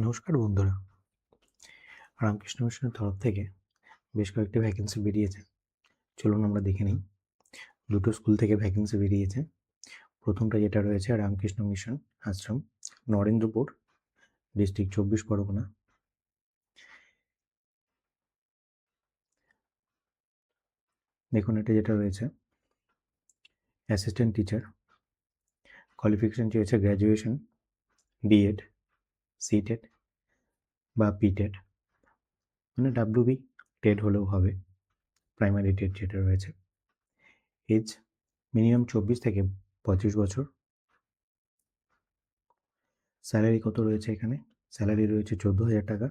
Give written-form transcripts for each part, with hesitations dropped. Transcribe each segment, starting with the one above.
নমস্কার বন্ধুরা, রামকৃষ্ণ মিশনের তরফ থেকে বেশ কয়েকটি ভ্যাকেন্সি বেরিয়েছে। চলুন আমরা দেখে নিই। দুটো স্কুল থেকে ভ্যাকেন্সি বেরিয়েছে। প্রথমটা যেটা রয়েছে রামকৃষ্ণ মিশন আশ্রম, নরেন্দ্রপুর, ডিস্ট্রিক্ট 24 পরগনা। দেখুন, এটা যেটা রয়েছে অ্যাসিস্ট্যান্ট টিচার, কোয়ালিফিকেশন চেয়েছে গ্র্যাজুয়েশন, ডিএড, সিটেড বা পিটেড, মানে ডাব্লিউবি টেড হলেও হবে, প্রাইমারি টেড যেটা রয়েছে। এজ মিনিমাম 24 থেকে 25 বছর। স্যালারি কত রয়েছে এখানে? স্যালারি রয়েছে 14,000 টাকা।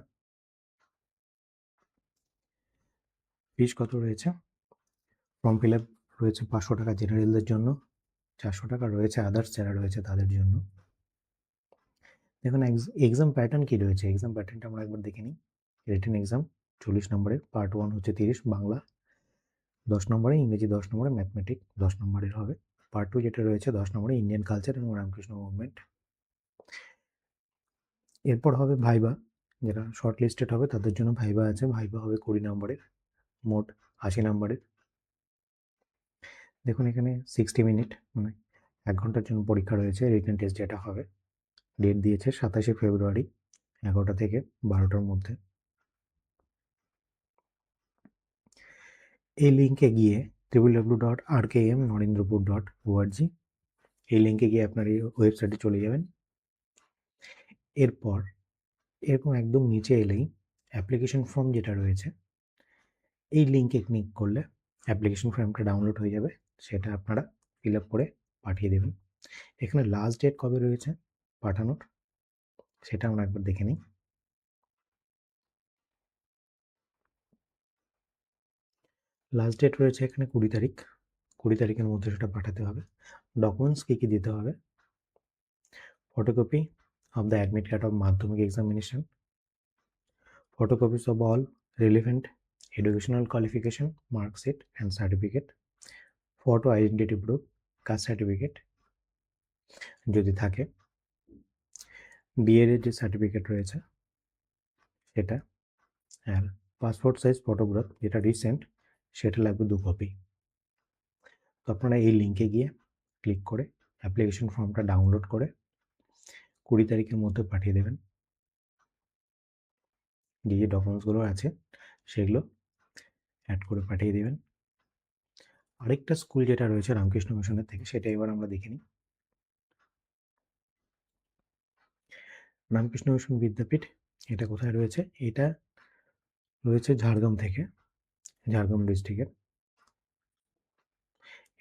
ফিস কত রয়েছে? ফর্ম ফিল আপ রয়েছে 500 টাকা জেনারেলদের জন্য, 400 টাকা রয়েছে আদার্স যারা রয়েছে তাদের জন্য। দেখুন এক্সাম প্যাটার্ন কী রয়েছে, এক্সাম প্যাটার্নটা আমরা একবার দেখে নিই। রিটেন এক্সাম 40 নম্বরের, পার্ট 1 হচ্ছে 30, বাংলা 10 নম্বরে, ইংরেজি 10 নম্বরে, ম্যাথমেটিক 10 নম্বরের হবে। পার্ট 2 যেটা রয়েছে 10 নম্বরে, ইন্ডিয়ান কালচার এবং রামকৃষ্ণ মুভমেন্ট। এরপর হবে ভাইবা, যারা শর্ট লিস্টেড হবে তাদের জন্য ভাইবা আছে। ভাইবা হবে 20 নম্বরের, মোট 80 নম্বরের। দেখুন এখানে 60 মিনিট, মানে 1 ঘন্টার জন্য পরীক্ষা রয়েছে। রিটেন টেস্ট যেটা হবে, ডেট দিয়েছে 27শে ফেব্রুয়ারি 11টা থেকে 12টার মধ্যে। এই লিঙ্কে গিয়ে www.rkmnarendrapur.org, এই লিঙ্কে গিয়ে আপনার এই ওয়েবসাইটে চলে যাবেন। এরপর এরকম একদম নিচে এলেই অ্যাপ্লিকেশন ফর্ম যেটা রয়েছে, এই লিঙ্কে ক্লিক করলে অ্যাপ্লিকেশন ফর্মটা ডাউনলোড হয়ে যাবে। সেটা আপনারা ফিল আপ করে পাঠিয়ে দেবেন। এখানে লাস্ট ডেট কবে রয়েছে পাঠানোর, সেটা আমরা একবার দেখে নিই। লাস্ট ডেট রয়েছে এখানে 20 তারিখ। 20 তারিখের মধ্যে সেটা পাঠাতে হবে। ডকুমেন্টস কী কী দিতে হবে? photocopy of the admit card of madhyamik examination, photocopies of all relevant educational qualification, mark sheet and certificate, photo identity proof, caste certificate যদি থাকে, বিএড এর যে সার্টিফিকেট রয়েছে সেটা, আর পাসপোর্ট সাইজ ফটোগ্রাফ যেটা রিসেন্ট সেটা লাগবে 2 কপি। তো আপনারা এই লিঙ্কে গিয়ে ক্লিক করে অ্যাপ্লিকেশন ফর্মটা ডাউনলোড করে 20 তারিখের মধ্যে পাঠিয়ে দেবেন। যে ডকুমেন্টসগুলো আছে সেগুলো অ্যাড করে পাঠিয়ে দেবেন। আরেকটা স্কুল যেটা রয়েছে রামকৃষ্ণ মিশনের থেকে, সেটা এবার আমরা দেখে নিই। রামকৃষ্ণ মিশন বিদ্যাপীঠ, এটা কোথায় রয়েছে? এটা রয়েছে ঝাড়গ্রাম থেকে, ঝাড়গ্রাম ডিস্ট্রিক্টের।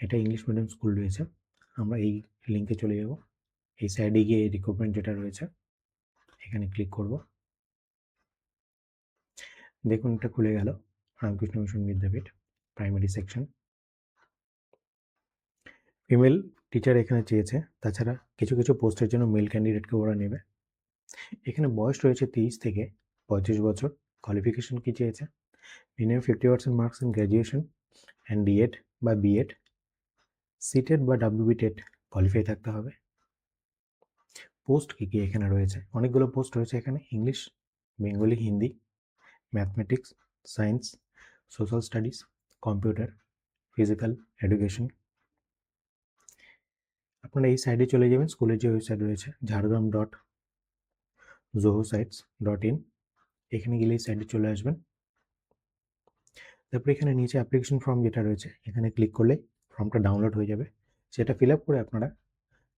এটা ইংলিশ মিডিয়াম স্কুল রয়েছে। আমরা এই লিঙ্কে চলে যাব। এই সাইডে গিয়ে এই রিক্রুটমেন্ট যেটা রয়েছে এখানে ক্লিক করব। দেখুন এটা খুলে গেল, রামকৃষ্ণ মিশন বিদ্যাপীঠ প্রাইমারি সেকশন। ফিমেল টিচার এখানে চেয়েছে, তাছাড়া কিছু কিছু পোস্টের জন্য মেল ক্যান্ডিডেটকে ওরা নেবে। এখানে বয়স রয়েছে 30 থেকে 35 বছর। কোয়ালিফিকেশন কি চেয়েছে? Minimum 50% marks in graduation and DEd বা বিএড, সিটেড বা ডাব্লিউবি টেট কোয়ালিফাই থাকতে হবে। পোস্ট কী কী এখানে রয়েছে? অনেকগুলো পোস্ট রয়েছে এখানে। English, Bengali, Hindi, mathematics, science, social studies, computer, physical education. আপনারা এই সাইডে চলে যাবেন। স্কুলের যে ওয়েবসাইট রয়েছে jhargram.zohosites.in, এখানে গেলে এই সাইডে চলে আসবেন। তারপরে এখানে নিচে অ্যাপ্লিকেশন ফর্ম যেটা রয়েছে এখানে ক্লিক করলে ফর্মটা ডাউনলোড হয়ে যাবে। সেটা ফিল আপ করে আপনারা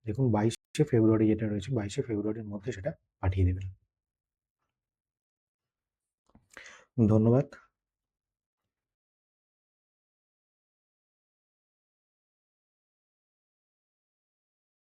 দেখুন 22শে ফেব্রুয়ারি যেটা রয়েছে 22শে ফেব্রুয়ারির মধ্যে সেটা পাঠিয়ে দেবেন। ধন্যবাদ।